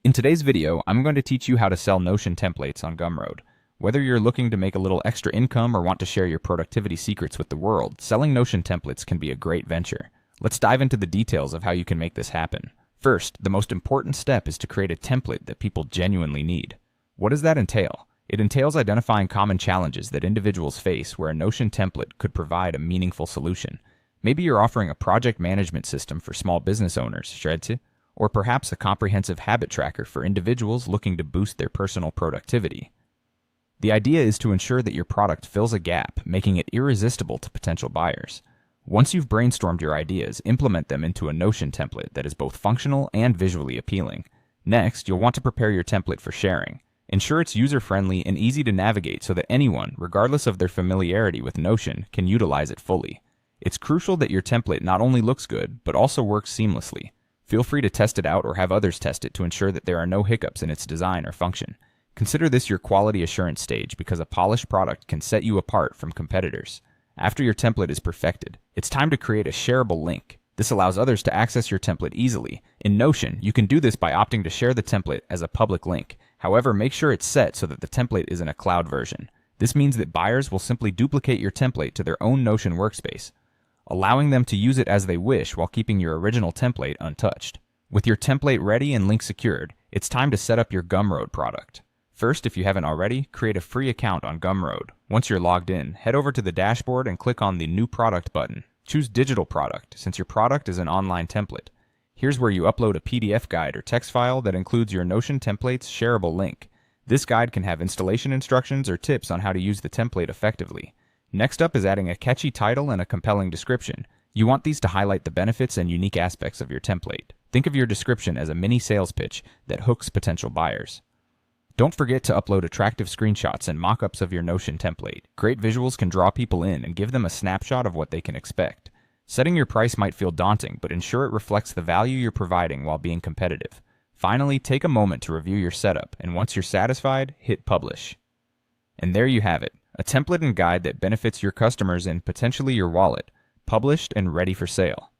In today's video, I'm going to teach you how to sell Notion templates on Gumroad. Whether you're looking to make a little extra income or want to share your productivity secrets with the world, selling Notion templates can be a great venture. Let's dive into the details of how you can make this happen. First, the most important step is to create a template that people genuinely need. What does that entail? It entails identifying common challenges that individuals face where a Notion template could provide a meaningful solution. Maybe you're offering a project management system for small business owners, Shredse, or perhaps a comprehensive habit tracker for individuals looking to boost their personal productivity. The idea is to ensure that your product fills a gap, making it irresistible to potential buyers. Once you've brainstormed your ideas, implement them into a Notion template that is both functional and visually appealing. Next, you'll want to prepare your template for sharing. Ensure it's user-friendly and easy to navigate so that anyone, regardless of their familiarity with Notion, can utilize it fully. It's crucial that your template not only looks good, but also works seamlessly. Feel free to test it out or have others test it to ensure that there are no hiccups in its design or function. Consider this your quality assurance stage because a polished product can set you apart from competitors. After your template is perfected, it's time to create a shareable link. This allows others to access your template easily. In Notion, you can do this by opting to share the template as a public link. However, make sure it's set so that the template is in a cloud version. This means that buyers will simply duplicate your template to their own Notion workspace, allowing them to use it as they wish while keeping your original template untouched. With your template ready and link secured, it's time to set up your Gumroad product. First, if you haven't already, create a free account on Gumroad. Once you're logged in, head over to the dashboard and click on the New Product button. Choose Digital Product, since your product is an online template. Here's where you upload a PDF guide or text file that includes your Notion template's shareable link. This guide can have installation instructions or tips on how to use the template effectively. Next up is adding a catchy title and a compelling description. You want these to highlight the benefits and unique aspects of your template. Think of your description as a mini sales pitch that hooks potential buyers. Don't forget to upload attractive screenshots and mock-ups of your Notion template. Great visuals can draw people in and give them a snapshot of what they can expect. Setting your price might feel daunting, but ensure it reflects the value you're providing while being competitive. Finally, take a moment to review your setup, and once you're satisfied, hit publish. And there you have it. A template and guide that benefits your customers and potentially your wallet, published and ready for sale.